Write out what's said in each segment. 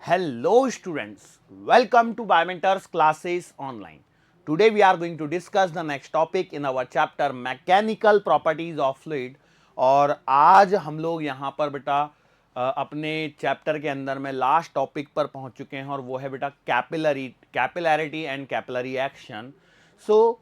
Hello students, welcome to Biomentors classes online. Today we are going to discuss the next topic in our chapter mechanical properties of fluid और आज हम लोग यहाँ पर बेटा अपने चैप्टर के अंदर में लास्ट टॉपिक पर पहुँच चुके हैं और वो है बेटा कैपिलैरिटी एंड कैपिलरी एक्शन। सो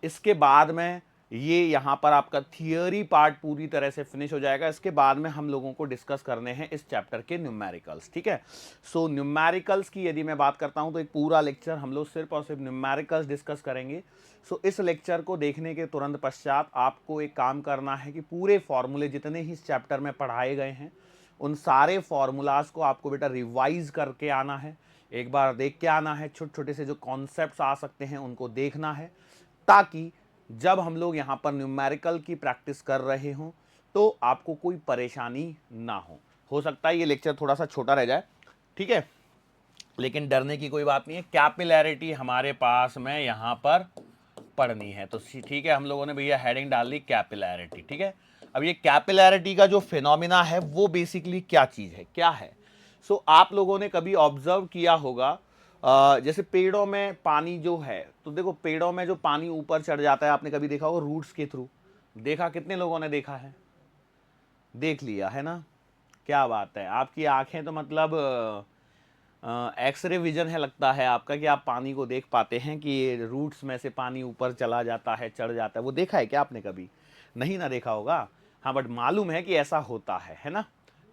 इसके बाद में ये यहाँ पर आपका थियोरी पार्ट पूरी तरह से फिनिश हो जाएगा। इसके बाद में हम लोगों को डिस्कस करने हैं इस चैप्टर के न्यूमेरिकल्स। ठीक है, सो न्यूमेरिकल्स की यदि मैं बात करता हूँ तो एक पूरा लेक्चर हम लोग सिर्फ और सिर्फ न्यूमेरिकल्स डिस्कस करेंगे। सो इस लेक्चर को देखने के तुरंत पश्चात आपको एक काम करना है कि पूरे फॉर्मूले जितने ही इस चैप्टर में पढ़ाए गए हैं उन सारे फॉर्मूलाज को आपको बेटा रिवाइज करके आना है, एक बार देख के आना है। छोटे छोटे से जो कॉन्सेप्ट्स आ सकते हैं उनको देखना है, ताकि जब हम लोग यहाँ पर न्यूमेरिकल की प्रैक्टिस कर रहे हों तो आपको कोई परेशानी ना हो सकता है ये लेक्चर थोड़ा सा छोटा रह जाए, ठीक है, लेकिन डरने की कोई बात नहीं है। कैपिलैरिटी हमारे पास में यहाँ पर पढ़नी है तो ठीक है, हम लोगों ने भैया हेडिंग डाल दी कैपिलैरिटी। ठीक है, अब ये कैपिलैरिटी का जो फिनोमिना है वो बेसिकली क्या चीज़ है, क्या है। सो आप लोगों ने कभी ऑब्जर्व किया होगा जैसे पेड़ों में पानी जो है, तो देखो पेड़ों में जो पानी ऊपर चढ़ जाता है आपने कभी देखा होगा रूट्स के थ्रू। देखा, कितने लोगों ने देखा है, देख लिया है ना, क्या बात है। आपकी आंखें तो मतलब एक्सरे विजन है लगता है आपका, कि आप पानी को देख पाते हैं कि ये रूट्स में से पानी ऊपर चला जाता है, चढ़ जाता है। वो देखा है क्या आपने कभी? नहीं ना देखा होगा, हाँ, बट मालूम है कि ऐसा होता है ना।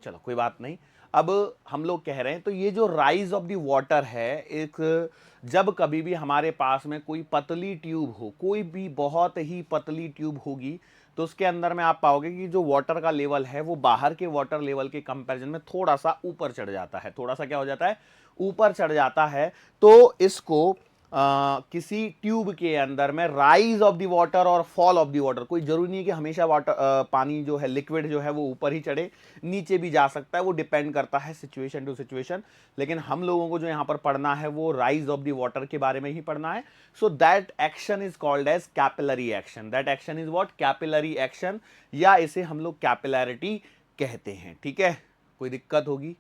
चलो कोई बात नहीं। अब हम लोग कह रहे हैं तो ये जो राइज ऑफ द वाटर है, एक जब कभी भी हमारे पास में कोई पतली ट्यूब हो, कोई भी बहुत ही पतली ट्यूब होगी, तो उसके अंदर में आप पाओगे कि जो वाटर का लेवल है वो बाहर के वाटर लेवल के कंपैरिजन में थोड़ा सा ऊपर चढ़ जाता है, थोड़ा सा क्या हो जाता है, ऊपर चढ़ जाता है। तो इसको किसी ट्यूब के अंदर में राइज ऑफ द वाटर और फॉल ऑफ द वाटर, कोई जरूरी नहीं कि हमेशा वाटर पानी जो है लिक्विड जो है वो ऊपर ही चढ़े, नीचे भी जा सकता है, वो डिपेंड करता है सिचुएशन टू सिचुएशन। लेकिन हम लोगों को जो यहाँ पर पढ़ना है वो राइज ऑफ द वाटर के बारे में ही पढ़ना है। So that action is called as capillary action. That action is what? Capillary action, या इसे हम लोग कैपिलैरिटी कहते हैं। ठीक है, कोई दिक्कत होगी?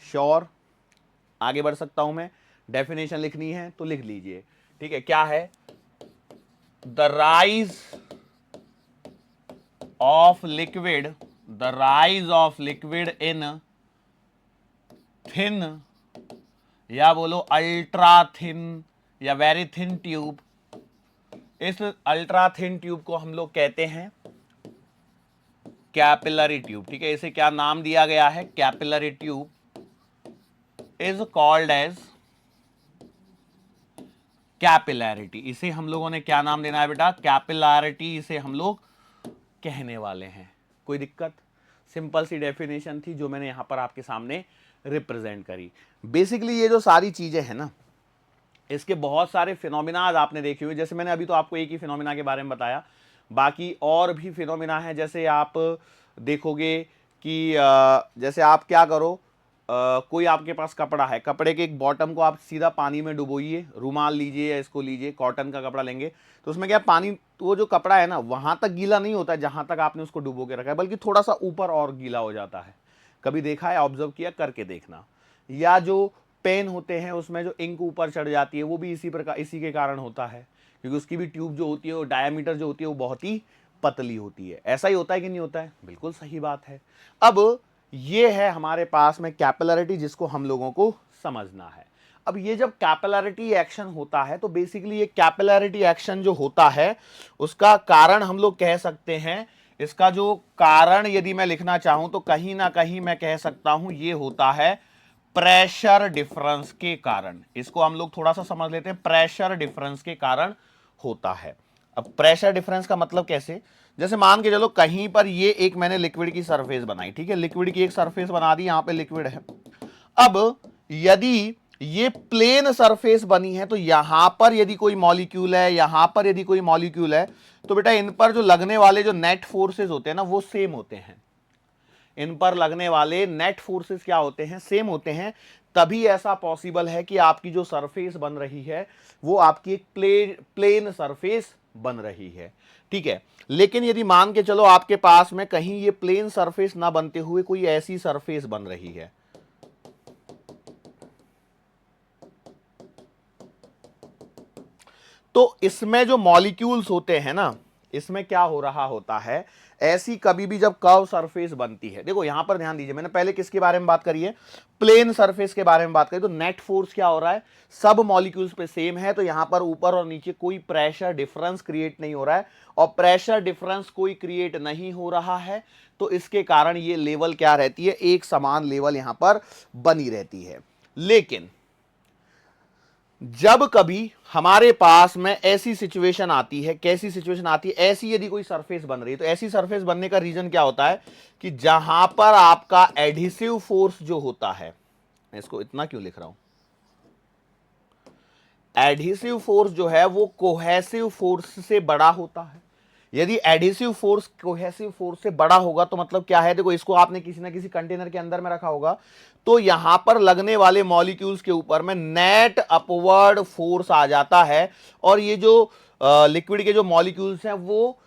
श्योर, आगे बढ़ सकता हूं मैं? डेफिनेशन लिखनी है तो लिख लीजिए। ठीक है, क्या है? The rise of liquid, the rise of liquid in thin, या बोलो अल्ट्रा थिन या वेरी थिन ट्यूब। इस अल्ट्रा थिन ट्यूब को हम लोग कहते हैं कैपिलरी ट्यूब। ठीक है, इसे क्या नाम दिया गया है? Capillary tube is called as capillarity. इसे हम लोगों ने क्या नाम देना है बेटा? कैपिलैरिटी इसे हम लोग कहने वाले हैं। कोई दिक्कत? सिंपल सी डेफिनेशन थी जो मैंने यहां पर आपके सामने रिप्रेजेंट करी। बेसिकली ये जो सारी चीजें हैं ना, इसके बहुत सारे फिनोमिनाज आपने देखे हुए। जैसे मैंने अभी तो आपको एक ही फिनोमिना के बारे में बताया, बाकी और भी फिनोमिना है। जैसे आप देखोगे कि जैसे आप क्या करो, कोई आपके पास कपड़ा है, कपड़े के एक बॉटम को आप सीधा पानी में डुबोइए, रुमाल लीजिए या इसको लीजिए, कॉटन का कपड़ा लेंगे, तो उसमें क्या पानी, तो वो जो कपड़ा है ना वहां तक गीला नहीं होता है जहां तक आपने उसको डुबो के रखा है, बल्कि थोड़ा सा ऊपर और गीला हो जाता है। कभी देखा है? ऑब्जर्व किया? करके देखना। या जो पेन होते हैं उसमें जो इंक ऊपर चढ़ जाती है वो भी इसी प्रकार, इसी के कारण होता है, क्योंकि उसकी भी ट्यूब जो होती है, वो डायमीटर जो होती है वो बहुत ही पतली होती है। ऐसा ही होता है कि नहीं होता है? बिल्कुल सही बात है। अब ये है हमारे पास में कैपिलैरिटी, जिसको हम लोगों को समझना है। अब ये जब कैपिलैरिटी एक्शन होता है तो बेसिकली ये कैपिलैरिटी एक्शन जो होता है उसका कारण हम लोग कह सकते हैं, इसका जो कारण यदि मैं लिखना चाहूं तो कहीं ना कहीं मैं कह सकता हूं ये होता है प्रेशर डिफरेंस के कारण। इसको हम लोग थोड़ा सा समझ लेते हैं, प्रेशर डिफरेंस के कारण होता है। अब प्रेशर डिफरेंस का मतलब कैसे? जैसे मान के चलो कहीं पर ये एक मैंने लिक्विड की सरफेस बनाई, ठीक है, लिक्विड की एक सरफेस बना दी, यहां पे लिक्विड है। अब यदि ये प्लेन सरफेस बनी है तो यहां पर यदि कोई मॉलिक्यूल है, यहां पर यदि कोई मॉलिक्यूल है, तो बेटा इन पर जो लगने वाले जो नेट फोर्सेस होते हैं ना वो सेम होते हैं। इन पर लगने वाले नेट फोर्सेस क्या होते हैं? सेम होते हैं। तभी ऐसा पॉसिबल है कि आपकी जो सरफेस बन रही है वो आपकी एक प्लेन सरफेस बन रही है। ठीक है, लेकिन यदि मान के चलो आपके पास में कहीं ये प्लेन सरफेस ना बनते हुए कोई ऐसी सरफेस बन रही है, तो इसमें जो मॉलिक्यूल्स होते हैं ना, इसमें क्या हो रहा होता है, ऐसी कभी भी जब कर्व सरफेस बनती है, देखो यहां पर ध्यान दीजिए, मैंने पहले किसके बारे में बात करी है, प्लेन सरफेस के बारे में बात करी, तो नेट फोर्स क्या हो रहा है, सब मॉलिक्यूल्स पे सेम है, तो यहां पर ऊपर और नीचे कोई प्रेशर डिफरेंस क्रिएट नहीं हो रहा है, और प्रेशर डिफरेंस कोई क्रिएट नहीं हो रहा है, तो इसके कारण ये लेवल क्या रहती है, एक समान लेवल यहां पर बनी रहती है। लेकिन जब कभी हमारे पास में ऐसी सिचुएशन आती है, कैसी सिचुएशन आती है, ऐसी यदि कोई सरफेस बन रही है, तो ऐसी सरफेस बनने का रीजन क्या होता है कि जहां पर आपका एडहेसिव फोर्स जो होता है, मैं इसको इतना क्यों लिख रहा हूं, एडहेसिव फोर्स जो है वो कोहेसिव फोर्स से बड़ा होता है। यदि एडहेसिव फोर्स कोहेसिव फोर्स से बड़ा होगा तो मतलब क्या है, देखो इसको आपने किसी ना किसी कंटेनर के अंदर में रखा होगा, तो यहां पर लगने वाले मॉलिक्यूल्स के ऊपर में नेट अपवर्ड फोर्स आ जाता है, और ये जो लिक्विड के जो मॉलिक्यूल्स हैं वो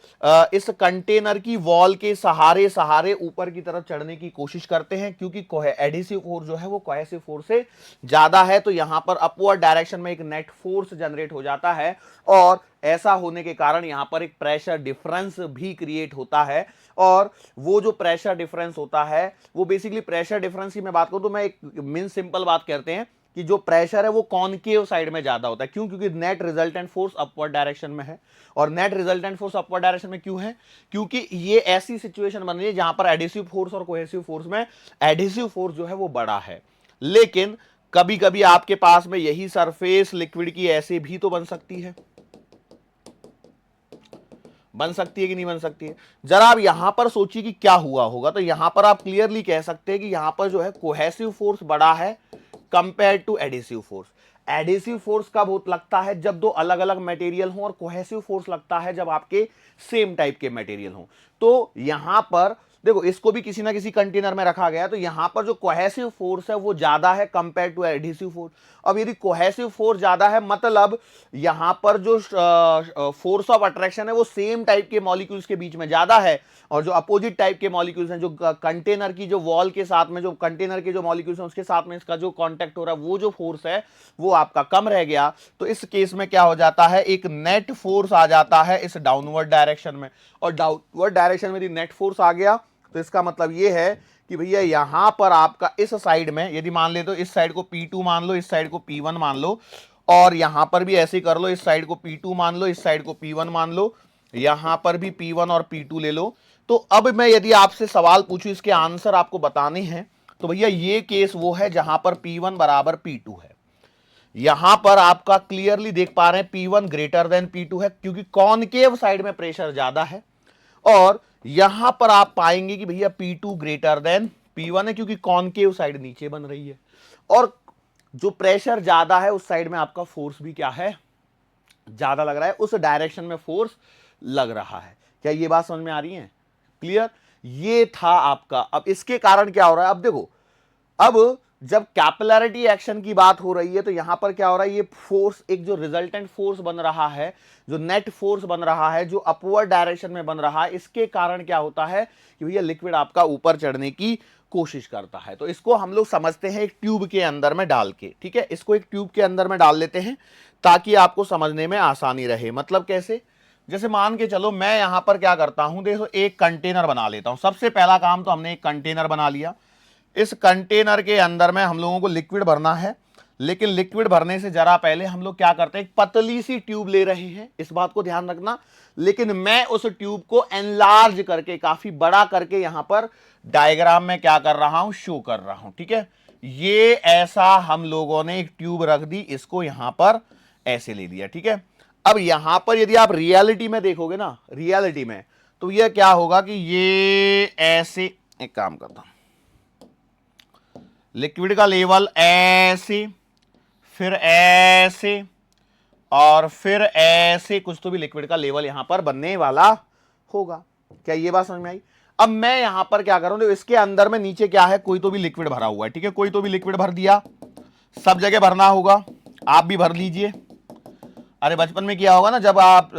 इस कंटेनर की वॉल के सहारे सहारे ऊपर की तरफ चढ़ने की कोशिश करते हैं, क्योंकि एडहेसिव फोर्स जो है वो कोहेसिव फोर्स से ज्यादा है, तो यहां पर अपवर्ड डायरेक्शन में एक नेट फोर्स जनरेट हो जाता है, और ऐसा होने के कारण यहां पर एक प्रेशर डिफरेंस भी क्रिएट होता है। और वो जो प्रेशर डिफरेंस होता है, वो बेसिकली प्रेशर डिफरेंस की मैं बात करूं तो मैं एक मीन सिंपल बात कहते हैं कि जो प्रेशर है वो कॉनकेव साइड में ज्यादा होता है। क्यों? क्योंकि net resultant force upward direction में है, और net resultant force upward direction में क्यों है, क्योंकि ये ऐसी सिचुएशन बन रही है जहां पर एडहेसिव फोर्स और कोहेसिव फोर्स में एडहेसिव फोर्स जो है वो बड़ा है। लेकिन कभी कभी आपके पास में यही सरफेस लिक्विड की ऐसे भी तो बन सकती है, बन सकती है कि नहीं बन सकती है। जरा आप यहां पर सोचिए कि क्या हुआ होगा, तो यहां पर आप क्लियरली कह सकते हैं कि यहां पर जो है कोहेसिव फोर्स बड़ा है compare to adhesive force. Adhesive force कब लगता है, जब दो अलग अलग मटेरियल हो, और कोहेसिव फोर्स लगता है जब आपके सेम टाइप के मटेरियल हो। तो यहां पर देखो इसको भी किसी ना किसी कंटेनर में रखा गया है, तो यहां पर जो कोहेसिव फोर्स है वो ज्यादा है कंपेयर टू एडहेसिव फोर्स। अब यदि कोहेसिव फोर्स ज्यादा है, मतलब यहां पर जो फोर्स ऑफ अट्रैक्शन है वो सेम टाइप के मॉलिक्यूल्स के बीच में ज्यादा है, और जो अपोजिट टाइप के मॉलिक्यूल्स हैं, जो कंटेनर की जो वॉल के साथ में, जो कंटेनर के जो मॉलिक्यूल्स हैं उसके साथ में इसका जो कांटेक्ट हो रहा है, वो जो फोर्स है वो आपका कम रह गया। तो इस केस में क्या हो जाता है, एक नेट फोर्स आ जाता है इस डाउनवर्ड डायरेक्शन में, और डाउनवर्ड डायरेक्शन में यदि नेट फोर्स आ गया तो इसका मतलब ये है कि भैया यहां पर आपका इस साइड में, यदि मान ले तो इस साइड को P2 मान लो, इस साइड को P1 मान लो, और यहां पर भी ऐसे कर लो, इस साइड को P2 मान लो, इस साइड को P1 मान लो, यहां पर भी P1 और P2 ले लो। तो अब मैं यदि आपसे सवाल पूछूं, इसके आंसर आपको बताने हैं, तो भैया ये केस वो है जहां पर P1 बराबर P2 है। यहां पर आपका क्लियरली देख पा रहे हैं P1 ग्रेटर देन P2 है, क्योंकि कॉनकेव साइड में प्रेशर ज्यादा है, और यहां पर आप पाएंगे कि भैया P2 ग्रेटर देन P1 है, क्योंकि कॉनकेव साइड नीचे बन रही है, और जो प्रेशर ज्यादा है उस साइड में आपका फोर्स भी क्या है, ज्यादा लग रहा है, उस डायरेक्शन में फोर्स लग रहा है। क्या ये बात समझ में आ रही है? क्लियर? ये था आपका। अब इसके कारण क्या हो रहा है, अब देखो, अब जब कैपिलैरिटी एक्शन की बात हो रही है तो यहां पर क्या हो रहा है, ये फोर्स, एक जो रिजल्टेंट फोर्स बन रहा है, जो नेट फोर्स बन रहा है, जो अपवर्ड डायरेक्शन में बन रहा है, इसके कारण क्या होता है कि भैया लिक्विड आपका ऊपर चढ़ने की कोशिश करता है। तो इसको हम लोग समझते हैं एक ट्यूब के अंदर में डाल के, ठीक है, इसको एक ट्यूब के अंदर में डाल लेते हैं ताकि आपको समझने में आसानी रहे। मतलब कैसे, जैसे मान के चलो मैं यहां पर क्या करता हूं, देखो एक कंटेनर बना लेता हूं। सबसे पहला काम तो हमने एक कंटेनर बना लिया, इस कंटेनर के अंदर में हम लोगों को लिक्विड भरना है, लेकिन लिक्विड भरने से जरा पहले हम लोग क्या करते हैं, एक पतली सी ट्यूब ले रहे हैं, इस बात को ध्यान रखना। लेकिन मैं उस ट्यूब को एनलार्ज करके, काफी बड़ा करके यहां पर डायग्राम में क्या कर रहा हूं, शो कर रहा हूं, ठीक है। ये ऐसा हम लोगों ने एक ट्यूब रख दी, इसको यहां पर ऐसे ले लिया, ठीक है। अब यहां पर यदि आप रियलिटी में देखोगे ना, रियलिटी में, तो यह क्या होगा कि ये ऐसे, एक काम करता हूं, लिक्विड का लेवल ऐसे, फिर ऐसे, और फिर ऐसे कुछ तो भी लिक्विड का लेवल यहां पर बनने वाला होगा। क्या ये बात समझ में आई? अब मैं यहां पर क्या करूं, इसके अंदर में नीचे क्या है, कोई तो भी लिक्विड भरा हुआ है, ठीक है, कोई तो भी लिक्विड भर दिया, सब जगह भरना होगा, आप भी भर लीजिए। अरे बचपन में किया होगा ना, जब आप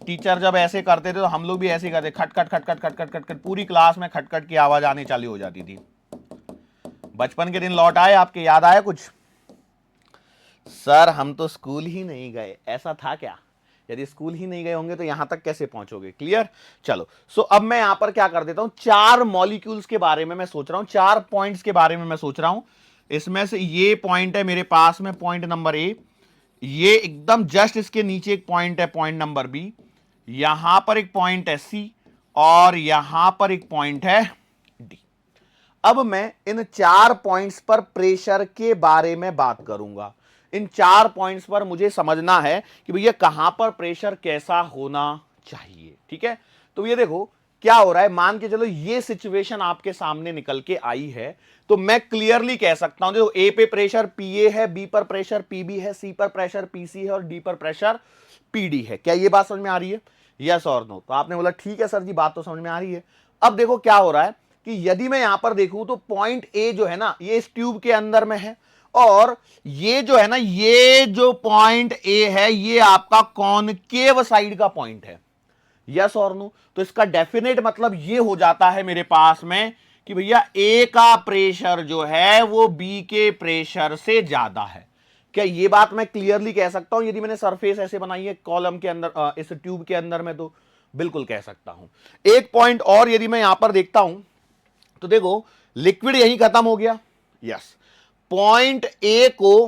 टीचर जब ऐसे करते थे तो हम लोग भी ऐसे करते, खट खट खट खट खट खट खट खट, पूरी क्लास में खट खट की आवाज आने चालू हो जाती थी। बचपन के दिन लौट आए आपके, याद आया कुछ? सर हम तो स्कूल ही नहीं गए, ऐसा था क्या? यदि स्कूल ही नहीं गए होंगे तो यहां तक कैसे पहुंचोगे? क्लियर? चलो, सो अब मैं यहां पर क्या कर देता हूं, 4 मॉलिक्यूल्स के बारे में मैं सोच रहा हूं, 4 पॉइंट्स के बारे में मैं सोच रहा हूं। इसमें से ये पॉइंट है मेरे पास में, पॉइंट नंबर ए, ये एकदम जस्ट इसके नीचे एक पॉइंट है, पॉइंट नंबर बी, यहां पर एक पॉइंट है सी, और यहां पर एक पॉइंट है डी। अब मैं इन 4 पॉइंट्स पर प्रेशर के बारे में बात करूंगा। इन 4 पॉइंट्स पर मुझे समझना है कि भैया कहां पर प्रेशर कैसा होना चाहिए। ठीक है, तो ये देखो क्या हो रहा है, मान के चलो ये सिचुएशन आपके सामने निकल के आई है, तो मैं क्लियरली कह सकता हूं, देखो ए पे प्रेशर पीए है, बी पर प्रेशर पीबी है, सी पर प्रेशर पीसी है और डी पर प्रेशर पीडी है। क्या ये बात समझ में आ रही है? यस और नो? तो आपने बोला ठीक है सर जी, बात तो समझ में आ रही है। अब देखो क्या हो रहा है कि यदि मैं यहां पर देखूं तो पॉइंट ए जो है ना, ये इस ट्यूब के अंदर में है, और ये जो है ना, ये जो पॉइंट ए है ये आपका कॉनकेव साइड का पॉइंट है। यस और नो? तो इसका डेफिनेट मतलब ये हो जाता है मेरे पास में कि भैया ए का प्रेशर जो है वो बी के प्रेशर से ज्यादा है। क्या ये बात मैं क्लियरली कह सकता हूं यदि मैंने सरफेस ऐसे बनाई है कॉलम के अंदर, इस ट्यूब के अंदर में? तो बिल्कुल कह सकता हूं। एक पॉइंट और यदि मैं यहां पर देखता हूं तो देखो लिक्विड यहीं खत्म हो गया। यस, पॉइंट ए को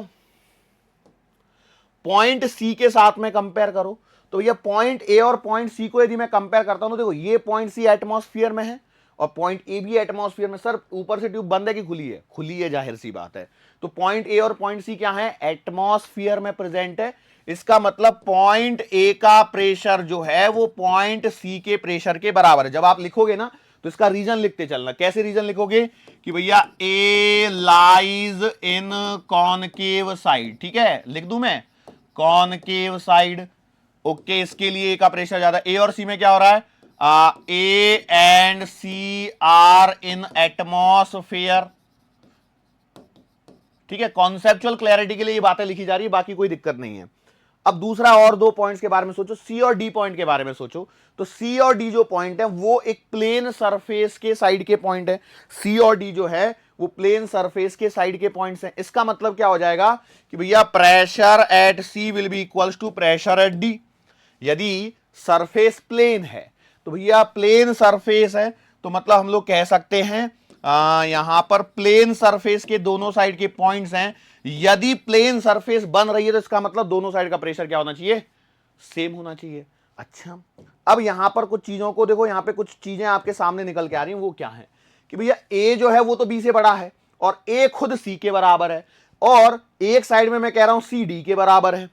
पॉइंट सी के साथ में कंपेयर करो, तो ये पॉइंट ए और पॉइंट सी को यदि मैं कंपेयर करता हूं तो देखो ये पॉइंट सी एटमॉस्फेयर में है और पॉइंट ए भी एटमॉस्फेयर में। सर ऊपर से ट्यूब बंद है कि खुली है? खुली है, जाहिर सी बात है। तो पॉइंट ए और पॉइंट सी क्या है? एटमॉस्फेयर में प्रेजेंट है। इसका मतलब पॉइंट ए का प्रेशर जो है वो पॉइंट सी के प्रेशर के बराबर है। जब आप लिखोगे ना तो इसका रीजन लिखते चलना। कैसे रीजन लिखोगे कि भैया ए लाइज इन कॉनकेव साइड। ठीक है, लिख दूं मैं कॉनकेव साइड। ओके, इसके लिए ए का प्रेशर ज्यादा। ए और सी में क्या हो रहा है? A and C are in atmosphere. ठीक है, कॉन्सेप्चुअल क्लैरिटी के लिए ये बातें लिखी जा रही है, बाकी कोई दिक्कत नहीं है। अब दूसरा और 2 पॉइंट्स के बारे में सोचो, सी और डी पॉइंट के बारे में सोचो। तो सी और डी जो पॉइंट है वो एक प्लेन सरफेस के साइड के पॉइंट है। सी और डी जो है वो प्लेन सरफेस के साइड के पॉइंट्स हैं। इसका मतलब क्या हो जाएगा कि भैया pressure at C will be equals to pressure at D. यदि सरफेस प्लेन है तो भैया प्लेन सरफेस है तो मतलब हम लोग कह सकते हैं यहां पर प्लेन सरफेस के दोनों साइड के पॉइंट्स हैं। यदि प्लेन सरफेस बन रही है तो इसका मतलब दोनों साइड का प्रेशर क्या होना चाहिए? सेम होना चाहिए। अच्छा, अब यहां पर कुछ चीजों को देखो, यहां पे कुछ चीजें आपके सामने निकल के आ रही हैं। वो क्या है कि भैया ए जो है वो तो बी से बड़ा है और ए खुद सी के बराबर है, और एक साइड में मैं कह रहा हूं सी डी के बराबर है।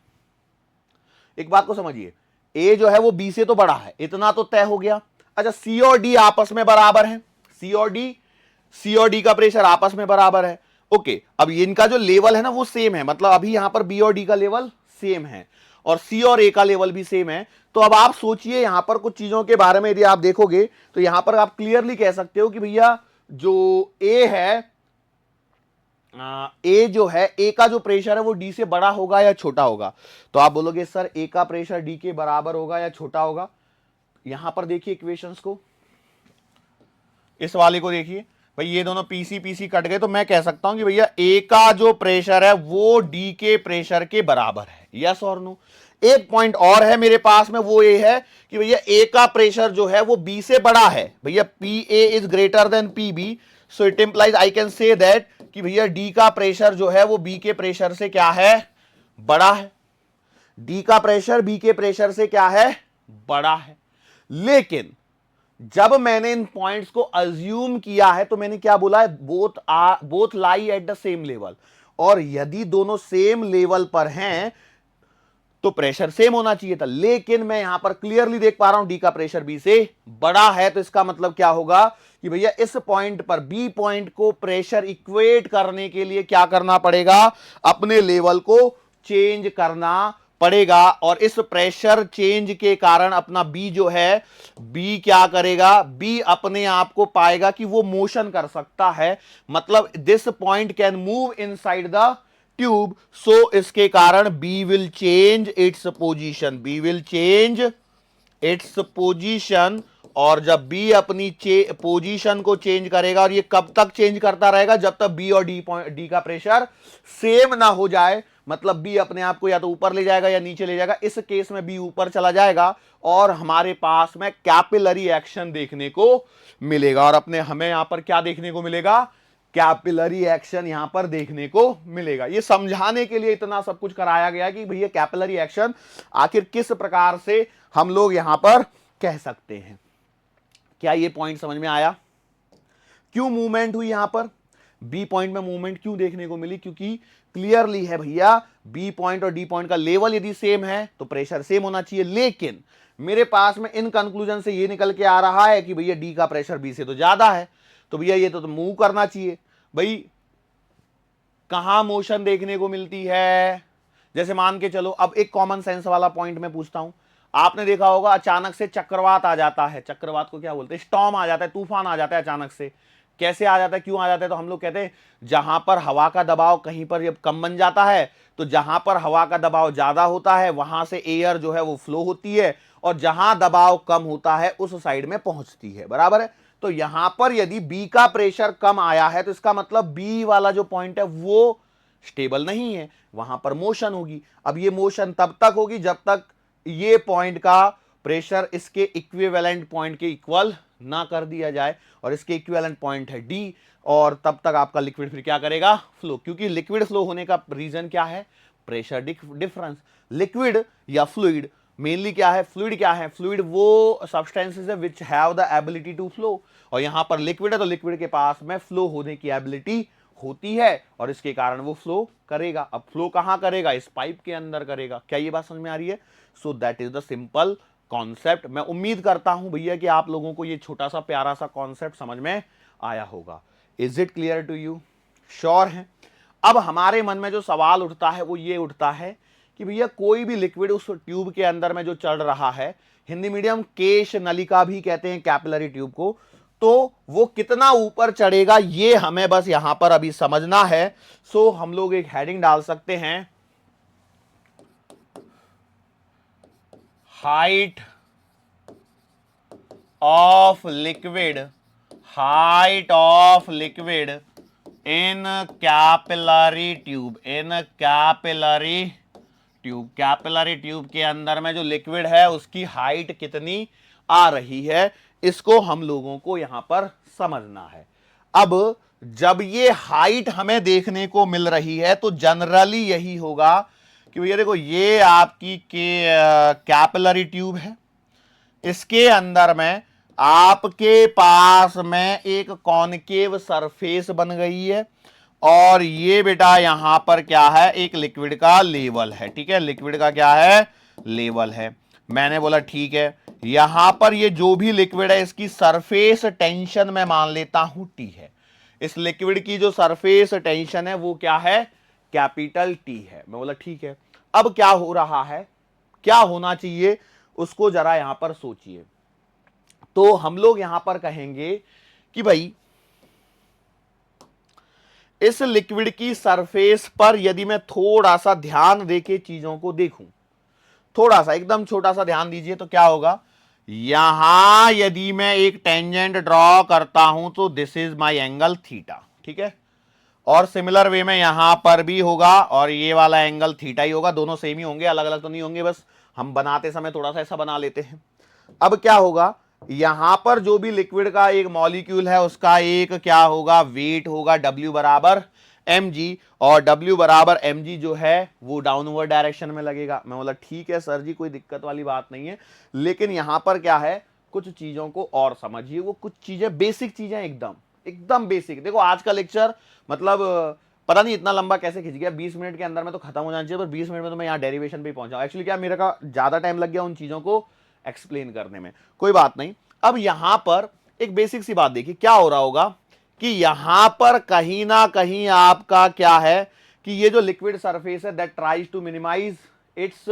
एक बात को समझिए, ए जो है वो बी से तो बड़ा है, इतना तो तय हो गया। अच्छा, सी और डी आपस में बराबर है, सी और डी का प्रेशर आपस में बराबर है। ओके, अब इनका जो लेवल है ना वो सेम है, मतलब अभी यहां पर बी और डी का लेवल सेम है और सी और ए का लेवल भी सेम है। तो अब आप सोचिए यहां पर कुछ चीजों के बारे में यदि आप देखोगे तो यहां पर आप क्लियरली कह सकते हो कि भैया जो ए है, ए जो है, ए का जो प्रेशर है वो डी से बड़ा होगा या छोटा होगा? तो आप बोलोगे सर ए का प्रेशर डी के बराबर होगा या छोटा होगा। यहां पर देखिए इक्वेशंस को, इस वाले को देखिए भाई, ये दोनों पीसी पीसी कट गए तो मैं कह सकता हूं कि भैया ए का जो प्रेशर है वो डी के प्रेशर के बराबर है। यस और नो? एक पॉइंट और है मेरे पास में, वो ये है कि भैया ए का प्रेशर जो है वो बी से बड़ा है। भैया P A is greater than P B, so it implies I can say that कि भैया डी का प्रेशर जो है वो बी के प्रेशर से क्या है? बड़ा है। डी का प्रेशर बी के प्रेशर से क्या है? बड़ा है। लेकिन जब मैंने इन पॉइंट्स को अज्यूम किया है तो मैंने क्या बोला है? Both lie at the same level. और यदि दोनों सेम लेवल पर हैं तो प्रेशर सेम होना चाहिए था, लेकिन मैं यहां पर क्लियरली देख पा रहा हूं डी का प्रेशर बी से बड़ा है। तो इसका मतलब क्या होगा कि भैया इस पॉइंट पर, बी पॉइंट को प्रेशर इक्वेट करने के लिए क्या करना पड़ेगा? अपने लेवल को चेंज करना पड़ेगा। और इस प्रेशर चेंज के कारण अपना बी जो है, बी क्या करेगा? बी अपने आप को पाएगा कि वो मोशन कर सकता है, मतलब this point can move inside the tube, so इसके कारण B will change its position, B will change its position. और जब बी अपनी पोजीशन को चेंज करेगा, और ये कब तक चेंज करता रहेगा? जब तक बी और डी का प्रेशर सेम ना हो जाए, मतलब बी अपने आप को या तो ऊपर ले जाएगा या नीचे ले जाएगा। इस केस में बी ऊपर चला जाएगा और हमारे पास में कैपिलरी एक्शन देखने को मिलेगा। और अपने हमें यहां पर क्या देखने को मिलेगा, कैपिलरी एक्शन यहां पर देखने को मिलेगा। ये समझाने के लिए इतना सब कुछ कराया गया कि भैया कैपिलरी एक्शन आखिर किस प्रकार से हम लोग यहां पर कह सकते हैं। क्या ये पॉइंट समझ में आया? क्यों मूवमेंट हुई यहां पर, बी पॉइंट में मूवमेंट क्यों देखने को मिली? क्योंकि क्लियरली है भैया, बी पॉइंट और डी पॉइंट का लेवल यदि सेम है तो प्रेशर सेम होना चाहिए। लेकिन मेरे पास में इन कंक्लूजन से ये निकल के आ रहा है कि भैया डी का प्रेशर बी से तो ज्यादा है, तो भैया ये तो मूव करना चाहिए। भाई कहां मोशन देखने को मिलती है? जैसे मान के चलो, अब एक कॉमन सेंस वाला पॉइंट मैं पूछता हूं। आपने देखा होगा अचानक से चक्रवात आ जाता है, चक्रवात को क्या बोलते हैं, स्टॉर्म आ जाता है, तूफान आ जाता है अचानक से। कैसे आ जाता है, क्यों आ जाता है? तो हम लोग कहते हैं जहां पर हवा का दबाव कहीं पर जब कम बन जाता है, तो जहां पर हवा का दबाव ज्यादा होता है वहां से एयर जो है वो फ्लो होती है, और जहां दबाव कम होता है उस साइड में पहुंचती है, बराबर है। तो यहां पर यदि बी का प्रेशर कम आया है तो इसका मतलब बी वाला जो पॉइंट है वो स्टेबल नहीं है, वहां पर मोशन होगी। अब ये मोशन तब तक होगी जब तक ये पॉइंट का प्रेशर इसके इक्विवेलेंट पॉइंट के इक्वल ना कर दिया जाए, और इसके इक्विवेलेंट पॉइंट है डी, और तब तक आपका लिक्विड फिर क्या करेगा, फ्लो। क्योंकि लिक्विड फ्लो होने का रीजन क्या है, प्रेशर डिफरेंस। लिक्विड या फ्लूइड, मेनली क्या है, फ्लूइड क्या है, फ्लूइड वो सब्सटेंसेस है which have the ability to flow, और यहां पर लिक्विड है तो लिक्विड के पास में फ्लो होने की एबिलिटी होती है, और इसके कारण वो फ्लो करेगा। अब फ्लो कहां करेगा, इस पाइप के अंदर करेगा। क्या ये बात समझ में आ रही है? So that is the simple concept. मैं उम्मीद करता हूं भैया कि आप लोगों को ये छोटा सा प्यारा सा कॉन्सेप्ट समझ में आया होगा। Is it clear to you? Sure है? अब हमारे मन में जो सवाल उठता है वो ये उठता है कि भैया कोई भी लिक्विड उस ट्यूब के अंदर में जो चल रहा है, हिंदी मीडियम केश नलिका भी कहते हैं कैपिलरी ट्यूब को, तो वो कितना ऊपर चढ़ेगा ये हमें बस यहां पर अभी समझना है। सो हम लोग एक हेडिंग डाल सकते हैं, height of liquid, height of liquid in capillary tube, in capillary tube. Capillary tube के अंदर में जो लिक्विड है उसकी हाइट कितनी आ रही है, इसको हम लोगों को यहां पर समझना है। अब जब ये हाइट हमें देखने को मिल रही है तो जनरली यही होगा कि भैया देखो ये आपकी कैपिलरी ट्यूब है, इसके अंदर में आपके पास में एक कॉनकेव सरफेस बन गई है, और ये बेटा यहां पर क्या है, एक लिक्विड का लेवल है। ठीक है, लिक्विड का क्या है, लेवल है। मैंने बोला ठीक है, यहां पर ये जो भी लिक्विड है इसकी सरफेस टेंशन मैं मान लेता हूं टी है। इस लिक्विड की जो सरफेस टेंशन है वो क्या है, कैपिटल टी है। मैं बोला ठीक है। अब क्या हो रहा है, क्या होना चाहिए, उसको जरा यहां पर सोचिए। तो हम लोग यहां पर कहेंगे कि भाई इस लिक्विड की सरफेस पर यदि मैं थोड़ा सा ध्यान देके चीजों को देखूं, थोड़ा सा एकदम छोटा सा ध्यान दीजिए, तो क्या होगा, यहां यदि मैं एक टेंजेंट ड्रॉ करता हूं तो this is my angle theta. ठीक है, और सिमिलर वे में यहां पर भी होगा, और ये वाला एंगल थीटा ही होगा। दोनों सेम ही होंगे, अलग अलग तो नहीं होंगे, बस हम बनाते समय थोड़ा सा ऐसा बना लेते हैं। अब क्या होगा, यहां पर जो भी लिक्विड का एक मॉलिक्यूल है उसका एक क्या होगा, वेट होगा, W बराबर mg, और W बराबर mg जो है वो डाउनवर्ड डायरेक्शन में लगेगा। मैं बोला ठीक है सर जी, कोई दिक्कत वाली बात नहीं है, लेकिन यहां पर क्या है, कुछ चीजों को और समझिए। वो कुछ चीजें बेसिक चीजें, एकदम एकदम बेसिक। देखो आज का लेक्चर मतलब पता नहीं इतना लंबा कैसे खिंच गया, 20 मिनट के अंदर में तो खत्म हो जाना चाहिए, पर 20 मिनट में तो मैं यहाँ डेरिवेशन पे पहुंचा। एक्चुअली क्या मेरे का ज्यादा टाइम लग गया उन चीजों को एक्सप्लेन करने में, कोई बात नहीं। अब यहां पर एक बेसिक सी बात देखिए, क्या हो रहा होगा कि यहां पर कहीं ना कहीं आपका क्या है कि ये जो लिक्विड सरफेस है that tries to minimize its,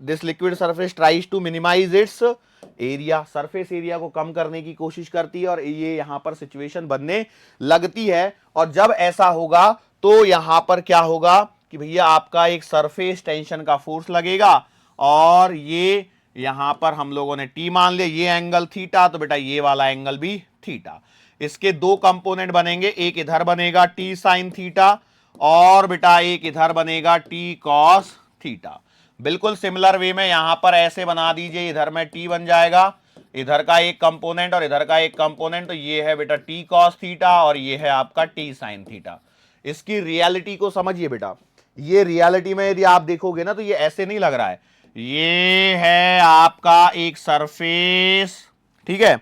this liquid surface tries to minimize its area, surface area को कम करने की कोशिश करती है, और ये यहां पर सिचुएशन बनने लगती है। और जब ऐसा होगा तो यहां पर क्या होगा कि भैया आपका एक सरफेस टेंशन का फोर्स लगेगा, और ये यहां पर हम लोगों ने टी मान लिया, ये एंगल थीटा, तो बेटा ये वाला एंगल भी थीटा। इसके दो कंपोनेंट बनेंगे, एक इधर बनेगा टी साइन थीटा, और बेटा एक इधर बनेगा टी कॉस थीटा। बिल्कुल सिमिलर वे में यहां पर ऐसे बना दीजिए, इधर में टी बन जाएगा, इधर का एक कंपोनेंट और इधर का एक कंपोनेंट, तो ये है बेटा टी कॉस थीटा और ये है आपका टी साइन थीटा। इसकी रियलिटी को समझिए बेटा, ये रियलिटी में यदि आप देखोगे ना तो ये ऐसे नहीं लग रहा है, ये है आपका एक सरफेस, ठीक है,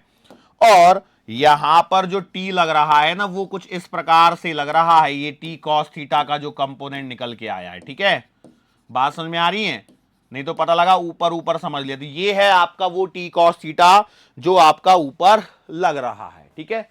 और यहां पर जो टी लग रहा है ना वो कुछ इस प्रकार से लग रहा है, ये टी कॉस थीटा का जो कंपोनेंट निकल के आया है, ठीक है। बात समझ में आ रही है? नहीं तो पता लगा ऊपर ऊपर समझ लिया, तो ये है आपका वो टी कॉस थीटा जो आपका ऊपर लग रहा है, ठीक है।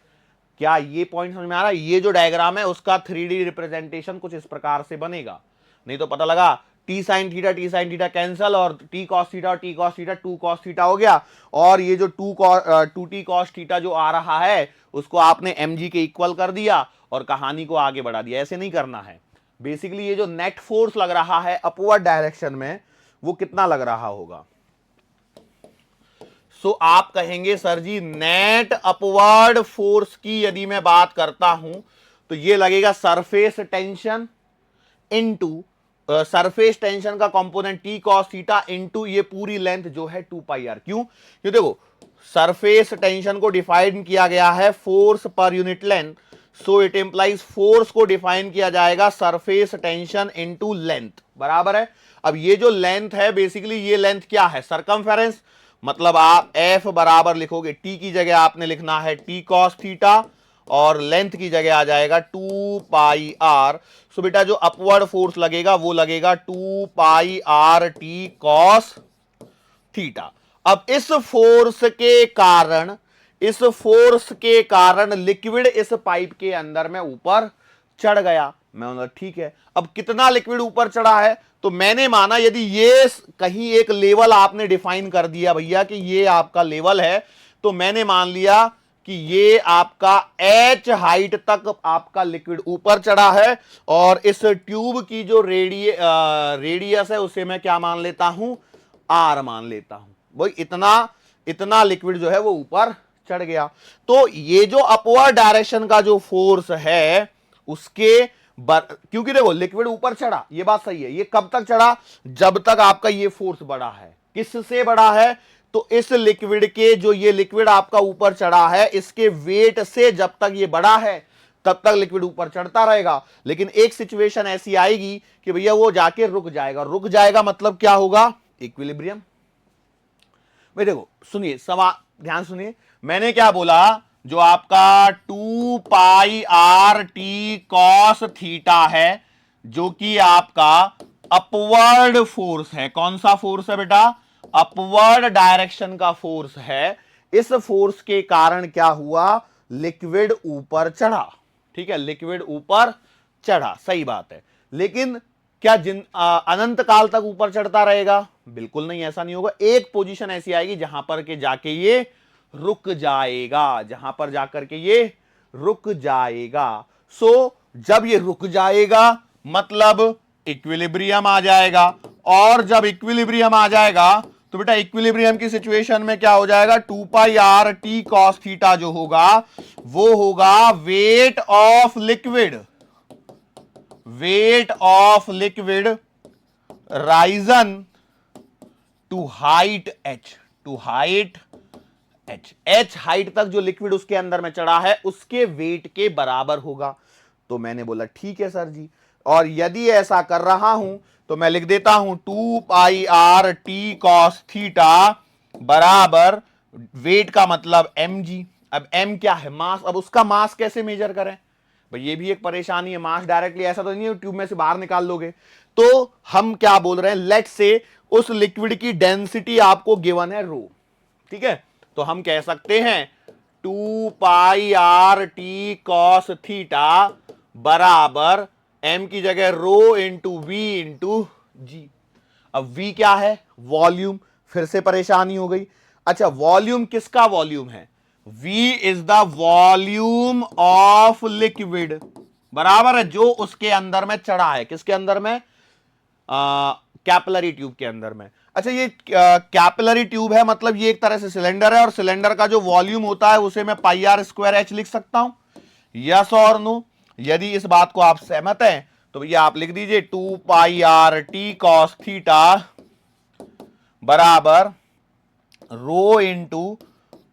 क्या ये पॉइंट समझ में आ रहा है? ये जो डायग्राम है उसका 3D रिप्रेजेंटेशन कुछ इस प्रकार से बनेगा, नहीं तो पता लगा टी साइन थीटा कैंसल और टी कॉस थीटा और T cos theta 2 cos theta हो गया, और ये जो 2 टी कॉस थीटा जो आ रहा है उसको आपने mg के इक्वल कर दिया और कहानी को आगे बढ़ा दिया। ऐसे नहीं करना है। बेसिकली ये जो नेट फोर्स लग रहा है अपवर्ड डायरेक्शन में वो कितना लग रहा होगा? सो आप कहेंगे sir ji net upward force की यदि मैं बात करता हूं तो ये लगेगा surface tension into surface tension का component T cos theta into ये पूरी लेंथ जो है 2 पाई आर। क्यों? क्योंकि देखो सरफेस टेंशन को डिफाइन किया गया है force per unit length, so it implies force को डिफाइन किया जाएगा सरफेस टेंशन इनटू लेंथ, बराबर है। अब ये जो लेंथ है बेसिकली ये लेंथ क्या है? सरकमफेरेंस, मतलब आप एफ बराबर लिखोगे, टी की जगह आपने लिखना है टी कॉस थीटा और लेंथ की जगह आ जाएगा 2 पाई आर। सो बेटा जो अपवर्ड फोर्स लगेगा वो लगेगा 2 pi are T cos theta. अब इस फोर्स के कारण लिक्विड इस पाइप के अंदर में ऊपर चढ़ गया। मैं बोला ठीक है, अब कितना लिक्विड ऊपर चढ़ा है? तो मैंने माना यदि ये कहीं एक लेवल आपने डिफाइन कर दिया भैया कि ये आपका लेवल है, तो मैंने मान लिया कि ये आपका h हाइट तक आपका लिक्विड ऊपर चढ़ा है और इस ट्यूब की जो रेडियस है उसे मैं क्या मान लेता हूं? r मान लेता हूं। भाई इतना लिक्विड जो है वो ऊपर चढ़ गया। तो ये जो अपवर्ड डायरेक्शन का जो फोर्स है उसके क्योंकि देखो लिक्विड ऊपर चढ़ा, ये बात सही है, ये कब तक चढ़ा? जब तक आपका ये फोर्स बढ़ा है। किससे बढ़ा है? तो इस लिक्विड के जो ये लिक्विड आपका ऊपर चढ़ा है इसके वेट से जब तक ये बढ़ा है तब तक लिक्विड ऊपर चढ़ता रहेगा। लेकिन एक सिचुएशन ऐसी आएगी कि भैया वो जाके रुक जाएगा मतलब क्या होगा? इक्विलिब्रियम। भाई देखो सुनिए, सवाल ध्यान सुनिए, मैंने क्या बोला? जो आपका 2 pi are T cos theta है जो कि आपका अपवर्ड फोर्स है। कौन सा फोर्स है बेटा? अपवर्ड डायरेक्शन का फोर्स है। इस फोर्स के कारण क्या हुआ? लिक्विड ऊपर चढ़ा, ठीक है, लिक्विड ऊपर चढ़ा, सही बात है। लेकिन क्या अनंत काल तक ऊपर चढ़ता रहेगा? बिल्कुल नहीं, ऐसा नहीं होगा। एक पोजीशन ऐसी आएगी जहां पर के जाके ये रुक जाएगा, जहां पर जाकर के ये रुक जाएगा। सो जब ये रुक जाएगा मतलब इक्विलिब्रियम आ जाएगा, और जब इक्विलिब्रियम आ जाएगा तो बेटा इक्विलिब्रियम की सिचुएशन में क्या हो जाएगा? 2 pi are T cos theta जो होगा वो होगा weight of liquid risen to height h height तक जो लिक्विड उसके अंदर में चढ़ा है उसके वेट के बराबर होगा। तो मैंने बोला ठीक है सर जी, और यदि ऐसा कर रहा हूं तो मैं लिख देता हूं 2 pi are T cos theta बराबर वेट का मतलब mg। अब m क्या है? मास। अब उसका मास कैसे मेजर करें भाई? ये भी एक परेशानी है। मास डायरेक्टली ऐसा तो नहीं है ट्यूब में से बाहर निकाल लोगे। तो हम क्या बोल रहे हैं? लेट्स से उस लिक्विड की डेंसिटी आपको गिवन है रो, ठीक है, तो हम कह सकते हैं 2 pi are T cos theta बराबर m की जगह रो इंटू वी इंटू जी। अब v क्या है? वॉल्यूम। फिर से परेशानी हो गई। अच्छा वॉल्यूम किसका वॉल्यूम है? v is the volume of liquid, बराबर है, जो उसके अंदर में चढ़ा है। किसके अंदर में? कैपिलरी ट्यूब के अंदर में। अच्छा ये कैपिलरी ट्यूब है मतलब ये एक तरह से सिलेंडर है, और सिलेंडर का जो वॉल्यूम होता है उसे मैं पाई आर स्क्वायर एच लिख सकता हूं। यस और नो? यदि इस बात को आप सहमत हैं तो भैया आप लिख दीजिए 2 pi are T cos theta बराबर rho into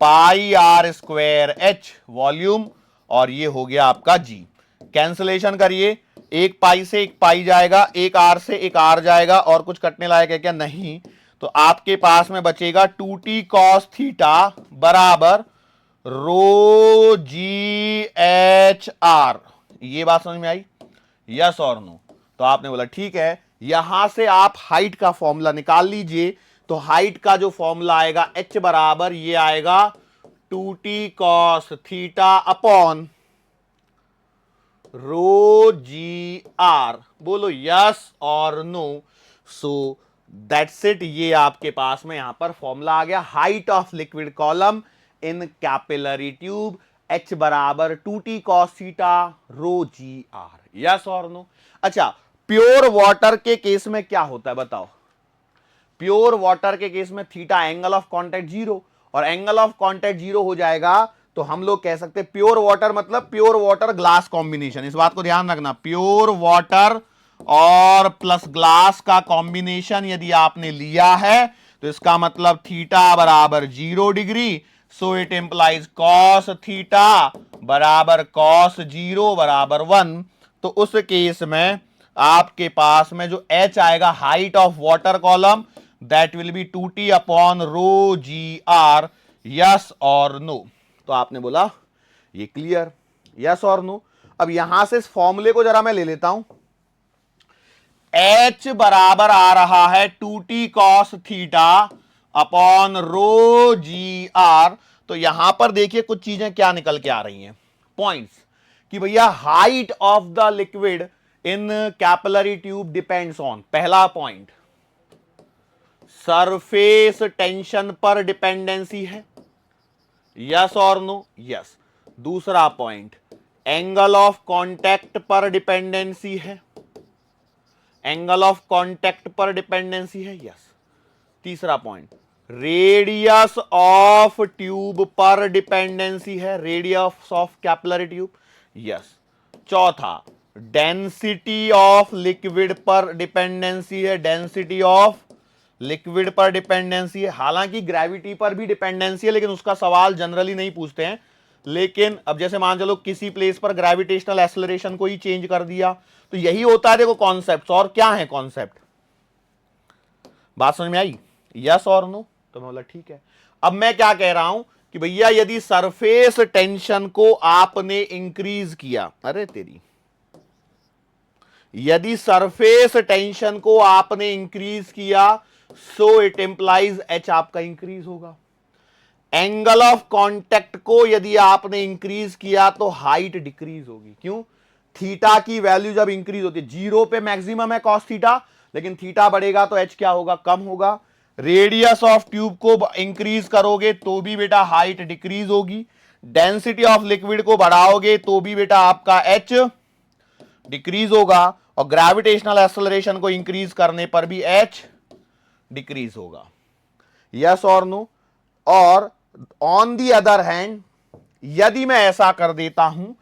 pi r square h volume, और ये हो गया आपका जी। कैंसलेशन करिए, एक पाई से एक पाई जाएगा, एक आर से एक आर जाएगा, और कुछ कटने लायक है क्या? नहीं। तो आपके पास में बचेगा 2t कॉस थीटा बराबर रो जी एच आर। ये बात समझ में आई? यस और नो? तो आपने बोला ठीक है। यहां से आप हाइट का फॉर्मूला निकाल लीजिए। तो हाइट का जो फॉर्मूला आएगा h बराबर ये आएगा 2t cos theta upon rho g r. बोलो यस और नो? So that's it. ये आपके पास में यहां पर फॉर्मूला आ गया। Height of liquid column in capillary tube h बराबर 2t cos theta rho g r. Yes और नो? अच्छा, प्योर वाटर के केस में क्या होता है बताओ? प्योर वाटर के केस में theta angle of contact zero, और एंगल ऑफ कांटेक्ट जीरो हो जाएगा तो हम लोग कह सकते हैं प्योर वाटर मतलब प्योर वाटर ग्लास कॉम्बिनेशन। इस बात को ध्यान रखना, प्योर वाटर और प्लस ग्लास का कॉम्बिनेशन यदि आपने लिया है तो इसका मतलब थीटा बराबर 0 degree. So it implies cos theta बराबर कॉस 0 बराबर 1। तो उस केस में आपके पास में जो h आएगा height of water column, that will be 2t upon rho g r. Yes और नो? तो आपने बोला ये क्लियर? यस और नो? अब यहां से इस फॉर्मूले को जरा मैं ले लेता हूं। h बराबर आ रहा है 2t cos theta upon rho g r. तो यहां पर देखिए कुछ चीजें क्या निकल के आ रही हैं, पॉइंट्स, कि भैया height of the liquid in capillary tube depends on, पहला पॉइंट सरफेस टेंशन पर डिपेंडेंसी है। यस और नो? यस। दूसरा पॉइंट एंगल ऑफ कांटेक्ट पर डिपेंडेंसी है, एंगल ऑफ कांटेक्ट पर डिपेंडेंसी है। यस। तीसरा पॉइंट रेडियस ऑफ ट्यूब पर डिपेंडेंसी है, radius of capillary tube. Yes. चौथा डेंसिटी ऑफ लिक्विड पर डिपेंडेंसी है, डेंसिटी ऑफ लिक्विड पर डिपेंडेंसी है। हालांकि ग्रेविटी पर भी डिपेंडेंसी है, लेकिन उसका सवाल जनरली नहीं पूछते हैं। लेकिन अब जैसे मान चलो किसी प्लेस पर ग्रेविटेशनल एक्सेलरेशन को ही चेंज कर दिया, तो यही होता है देखो कॉन्सेप्ट। और क्या है कॉन्सेप्ट? बात समझ में आई? यस और नो? तो मैं बोला ठीक है। अब मैं क्या कह रहा हूं कि भैया यदि सरफेस टेंशन को आपने इंक्रीज किया, अरे तेरी, यदि सरफेस टेंशन को आपने इंक्रीज किया सो इट इंप्लाइज एच आपका इंक्रीज होगा। एंगल ऑफ कांटेक्ट को यदि आपने इंक्रीज किया तो हाइट डिक्रीज होगी। क्यों? थीटा की वैल्यू जब इंक्रीज होती है, जीरो पे मैक्सिमम है कॉस थीटा, लेकिन थीटा बढ़ेगा तो एच क्या होगा? कम होगा। रेडियस ऑफ ट्यूब को इंक्रीज करोगे तो भी बेटा हाइट डिक्रीज होगी। डेंसिटी ऑफ लिक्विड को बढ़ाओगे तो भी बेटा आपका एच डिक्रीज होगा, और ग्रेविटेशनल एक्सेलरेशन को इंक्रीज करने पर भी एच डिक्रीज होगा। यस और नो? और ऑन दी अदर हैंड यदि मैं ऐसा कर देता हूं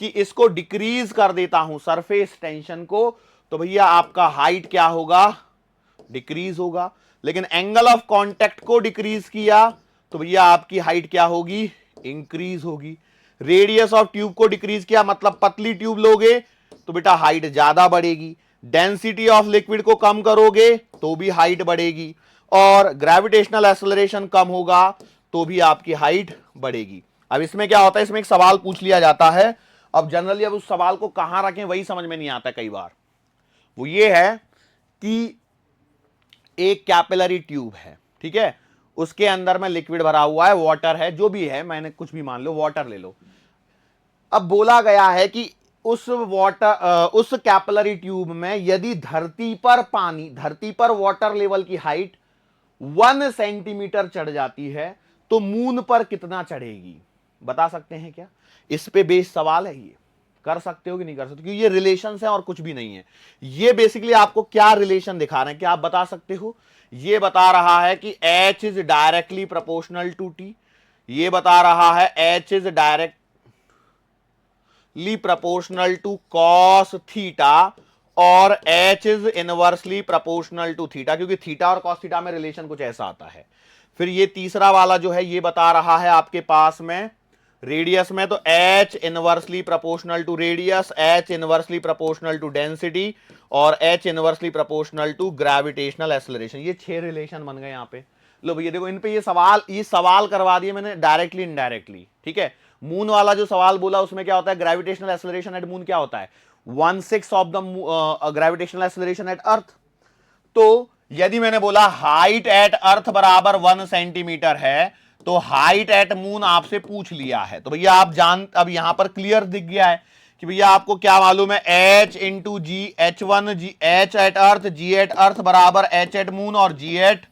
कि इसको डिक्रीज कर देता हूं सरफेस टेंशन को, तो भैया आपका हाइट क्या होगा? डिक्रीज होगा। लेकिन एंगल ऑफ कांटेक्ट को डिक्रीज किया तो भैया आपकी हाइट क्या होगी? इंक्रीज होगी। रेडियस ऑफ ट्यूब को डिक्रीज किया मतलब पतली ट्यूब लोगे तो बेटा हाइट ज्यादा बढ़ेगी। डेंसिटी ऑफ लिक्विड को कम करोगे तो भी हाइट बढ़ेगी, और ग्रेविटेशनल एक्सेलरेशन कम होगा तो भी आपकी हाइट बढ़ेगी। अब इसमें क्या होता है, इसमें एक सवाल पूछ लिया जाता है। अब जनरली अब उस सवाल को कहां रखें वही समझ में नहीं आता कई बार। वो ये है कि एक कैपिलरी ट्यूब है, ठीक है, उसके अंदर में लिक्विड भरा हुआ है, वाटर है, जो भी है, मैंने कुछ भी मान लो, वाटर ले लो। अब बोला गया है कि उस कैपिलरी ट्यूब में यदि धरती पर वाटर लेवल की हाइट 1 सेंटीमीटर चढ़ जाती है तो मून पर कितना चढ़ेगी? बता सकते हैं क्या? इस पे बेस सवाल है, ये कर सकते हो कि नहीं कर सकते? क्योंकि ये रिलेशन है और कुछ भी नहीं है। ये बेसिकली आपको क्या रिलेशन दिखा रहे हैं, क्या आप बता सकते हो? ये बता रहा है कि H is directly proportional to T, ये बता रहा है H is directly proportional to cos theta, और h is inversely proportional to theta, क्योंकि थीटा और कॉस थीटा में रिलेशन कुछ ऐसा आता है। फिर ये तीसरा वाला जो है ये बता रहा है आपके पास में रेडियस में, तो h inversely proportional to radius, h inversely proportional to density और h inversely proportional to gravitational acceleration. ये 6 रिलेशन बन गए यहाँ पे। लो भैया देखो, इन पे ये सवाल करवा दिए मैंने डायरेक्टली इनडायरेक्टली, ठीक है। मून वाला जो सवाल बोला उसमें क्या होता है, ग्रेविटेशनल एक्सेलरेशन एट मून क्या होता है, 1/6 of the gravitational acceleration at earth. तो यदि मैंने बोला हाइट एट अर्थ बराबर 1 सेंटीमीटर है, तो हाइट एट मून आपसे पूछ लिया है, तो भैया आप अब यहां पर क्लियर दिख गया है कि भैया आपको क्या मालूम है, h इंटू जी, h1 जी, h एट अर्थ, g एट अर्थ बराबर h एट मून और g एट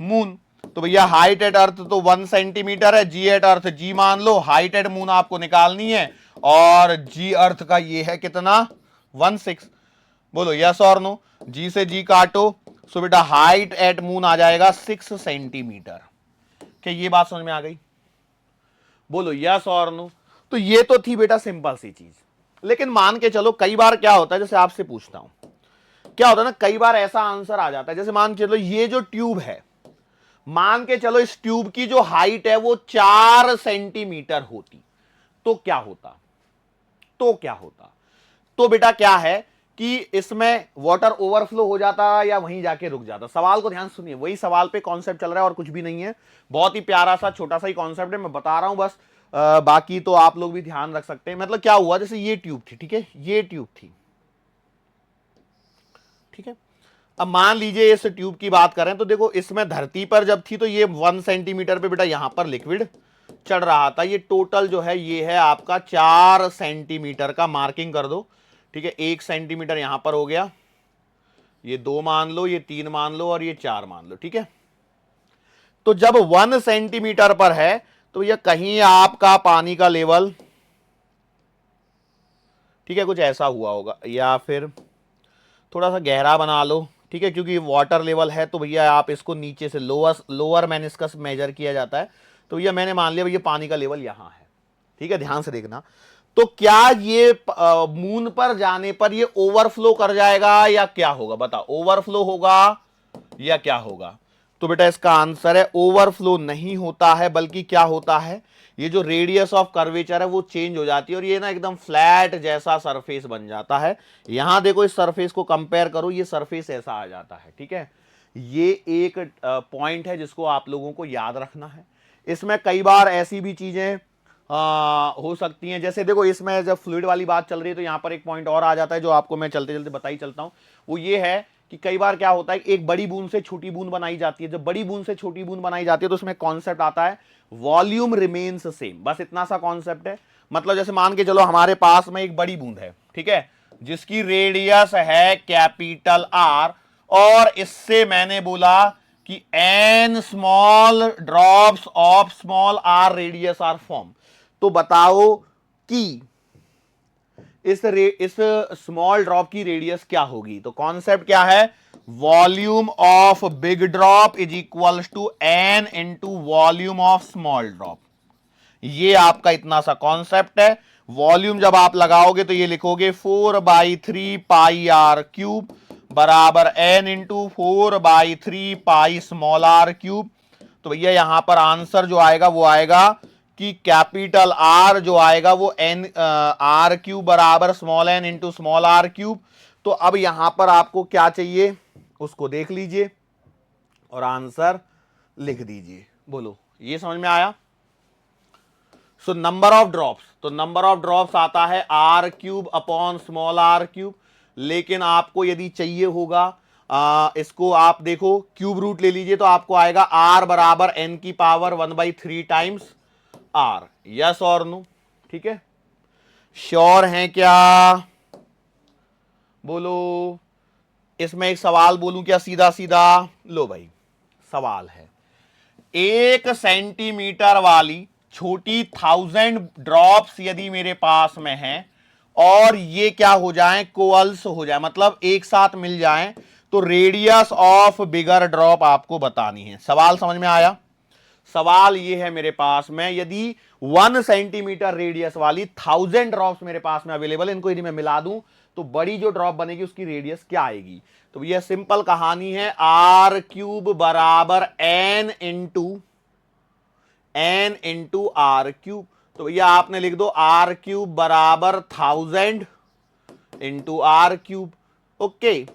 मून। तो भैया हाइट एट अर्थ तो 1 सेंटीमीटर है, g एट अर्थ g मान लो, हाइट एट मून आपको निकालनी है और g अर्थ का ये है कितना, 1/6। बोलो यस और नो, g से g काटो, सो बेटा हाइट एट मून आ जाएगा 6 सेंटीमीटर। क्या ये बात समझ में आ गई? बोलो यस और नो। तो ये तो थी बेटा सिंपल सी चीज, लेकिन मान के चलो कई बार क्या होता है, जैसे आपसे पूछता हूं, क्या होता है ना, कई बार ऐसा आंसर आ जाता है, जैसे मान के चलो ये जो ट्यूब है, मान के चलो इस ट्यूब की जो हाइट है वो 4 सेंटीमीटर होती, तो क्या होता, तो बेटा क्या है कि इसमें वाटर ओवरफ्लो हो जाता या वहीं जाके रुक जाता। सवाल को ध्यान सुनिए, वही सवाल पे कॉन्सेप्ट चल रहा है और कुछ भी नहीं है, बहुत ही प्यारा सा छोटा सा ही कॉन्सेप्ट है, मैं बता रहा हूं बस। बाकी तो आप लोग भी ध्यान रख सकते हैं। मतलब क्या हुआ, जैसे ये ट्यूब थी, ठीक है, ये ट्यूब थी, ठीक है। अब मान लीजिए इस ट्यूब की बात करें तो देखो, इसमें धरती पर जब थी तो ये 1 सेंटीमीटर पे बेटा यहां पर लिक्विड चढ़ रहा था। ये टोटल जो है ये है आपका 4 सेंटीमीटर का, मार्किंग कर दो, ठीक है। 1 सेंटीमीटर यहां पर हो गया, ये 2 मान लो, ये 3 मान लो और ये 4 मान लो, ठीक है। तो जब 1 सेंटीमीटर पर है तो ये कहीं आपका पानी का लेवल, ठीक है, कुछ ऐसा हुआ होगा, या फिर थोड़ा सा गहरा बना लो, ठीक है, क्योंकि वाटर लेवल है तो भैया आप इसको नीचे से लोअर मेनिस्कस मेजर किया जाता है। तो भैया मैंने मान लिया भैया पानी का लेवल यहां है, ठीक है, ध्यान से देखना। तो क्या ये मून पर जाने पर ये ओवरफ्लो कर जाएगा या क्या होगा, बताओ, ओवरफ्लो होगा या क्या होगा? तो बेटा इसका आंसर है ओवरफ्लो नहीं होता है, बल्कि क्या होता है, ये जो रेडियस ऑफ कर्वेचर है वो चेंज हो जाती है और ये ना एकदम फ्लैट जैसा सरफेस बन जाता है। यहां देखो इस सरफेस को कंपेयर करो, ये सरफेस ऐसा आ जाता है, ठीक है। ये एक पॉइंट है जिसको आप लोगों को याद रखना है। इसमें कई बार ऐसी भी चीजें हो सकती हैं, जैसे देखो इसमें जब फ्लूइड वाली बात चल रही है तो यहां पर एक पॉइंट और आ जाता है जो आपको मैं चलते चलते बता ही चलता हूं। वो ये है कि कई बार क्या होता है, एक बड़ी बूंद से छोटी बूंद बनाई जाती है। जब बड़ी बूंद से छोटी बूंद बनाई जाती है तो उसमें कॉन्सेप्ट आता है वॉल्यूम रिमेन्स सेम, बस इतना सा कॉन्सेप्ट है। मतलब जैसे मान के चलो हमारे पास में एक बड़ी बूंद है, ठीक है, जिसकी रेडियस है कैपिटल आर, और इससे मैंने बोला कि n small drops of small r radius are form. तो बताओ कि इस स्मॉल ड्रॉप की रेडियस क्या होगी? तो कॉन्सेप्ट क्या है, volume of big drop is equal to n into volume of small drop. ये आपका इतना सा कॉन्सेप्ट है। वॉल्यूम जब आप लगाओगे तो ये लिखोगे 4/3 पाई आर क्यूब बराबर n into 4/3 pi small r cube. तो भैया यहां पर आंसर जो आएगा वो आएगा कि कैपिटल आर जो आएगा वो एन आर क्यूब बराबर small n into small r cube. तो अब यहां पर आपको क्या चाहिए उसको देख लीजिए और आंसर लिख दीजिए। बोलो ये समझ में आया? सो नंबर ऑफ ड्रॉप्स, तो नंबर ऑफ ड्रॉप्स आता है R cube upon small r cube. लेकिन आपको यदि चाहिए होगा इसको आप देखो क्यूब रूट ले लीजिए तो आपको आएगा आर बराबर एन की पावर 1/3 टाइम्स आर। यस और नो? ठीक है, श्योर हैं क्या? बोलो। इसमें एक सवाल बोलूं क्या सीधा सीधा? लो भाई सवाल है, 1 सेंटीमीटर वाली छोटी 1000 ड्रॉप्स यदि मेरे पास में है और ये क्या हो जाए, कोअल्स हो जाए, मतलब एक साथ मिल जाएं, तो रेडियस ऑफ बिगर ड्रॉप आपको बतानी है। सवाल समझ में आया? सवाल ये है मेरे पास में, यदि 1 सेंटीमीटर रेडियस वाली 1000 ड्रॉप्स मेरे पास में अवेलेबल है, इनको यदि मैं मिला दूं तो बड़ी जो ड्रॉप बनेगी उसकी रेडियस क्या आएगी। तो यह सिंपल कहानी है, आर क्यूब बराबर एन इंटू आर क्यूब। तो भैया आपने लिख दो आर क्यूब बराबर 1000 इंटू आर क्यूब। ओके,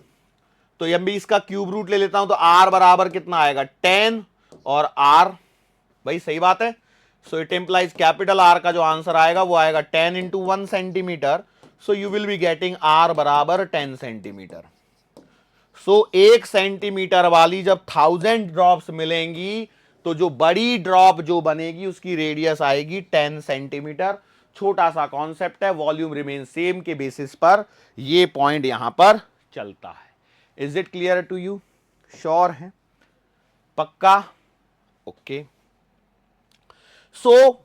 तो ये भी इसका क्यूब रूट ले लेता हूं, तो आर बराबर कितना आएगा 10 और आर, भाई सही बात है। So it implies capital R का जो आंसर आएगा वो आएगा 10 into 1 centimetre. So you will be getting R बराबर 10 सेंटीमीटर। सो 1 सेंटीमीटर वाली जब 1000 ड्रॉप्स मिलेंगी तो जो बड़ी ड्रॉप जो बनेगी उसकी रेडियस आएगी 10 सेंटीमीटर। छोटा सा कॉन्सेप्ट है, वॉल्यूम रिमेन सेम के बेसिस पर ये पॉइंट यहां पर चलता है। Is it clear to you? Sure है? पक्का? ओके। सो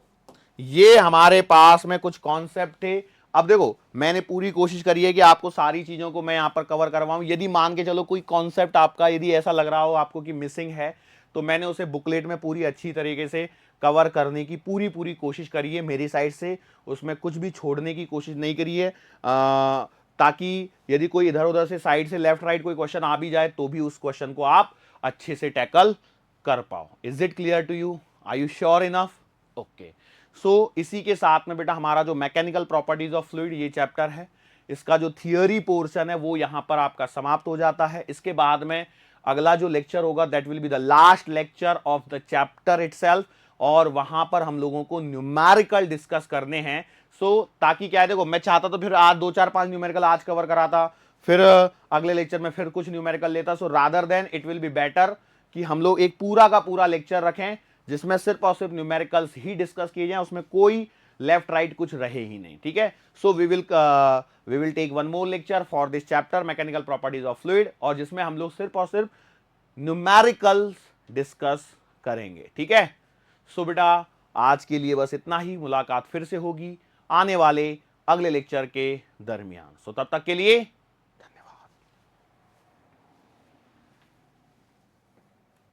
ये हमारे पास में कुछ कॉन्सेप्ट थे। अब देखो, मैंने पूरी कोशिश करी है कि आपको सारी चीजों को मैं यहां पर कवर करवाऊं। यदि मान के चलो कोई कॉन्सेप्ट आपका यदि ऐसा लग रहा हो आपको कि मिसिंग है, तो मैंने उसे बुकलेट में पूरी अच्छी तरीके से कवर करने की पूरी कोशिश करी है मेरी साइड से, उसमें कुछ भी छोड़ने की कोशिश नहीं करी है, ताकि यदि कोई इधर उधर से साइड से लेफ्ट राइट कोई क्वेश्चन आ भी जाए तो भी उस क्वेश्चन को आप अच्छे से टैकल कर पाओ। Is it clear to you? Are you sure enough? Okay. So इसी के साथ में बेटा हमारा जो मैकेनिकल प्रॉपर्टीज ऑफ फ्लूइड ये चैप्टर है, इसका जो थियोरी पोर्शन है वो यहां पर आपका समाप्त हो जाता है। इसके बाद में अगला जो लेक्चर होगा that will be the last lecture of the chapter itself, और वहां पर हम लोगों को न्यूमेरिकल डिस्कस करने हैं। सो ताकि क्या है, देखो मैं चाहता तो फिर आज 2 4 5 न्यूमेरिकल आज कवर कराता, फिर अगले लेक्चर में फिर कुछ न्यूमेरिकल लेता। So rather than it will be better कि हम लोग एक पूरा का पूरा लेक्चर रखें जिसमें सिर्फ और सिर्फ न्यूमेरिकल्स ही डिस्कस किए जाएं, उसमें कोई लेफ्ट राइट कुछ रहे ही नहीं, ठीक है। So we will take one more lecture for this chapter mechanical properties of fluid, और जिसमें हम लोग सिर्फ और सिर्फ न्यूमेरिकल्स डिस्कस करेंगे, ठीक है। सो बेटा आज के लिए बस इतना ही, मुलाकात फिर से होगी आने वाले अगले लेक्चर के दरमियान। सो तब तक के लिए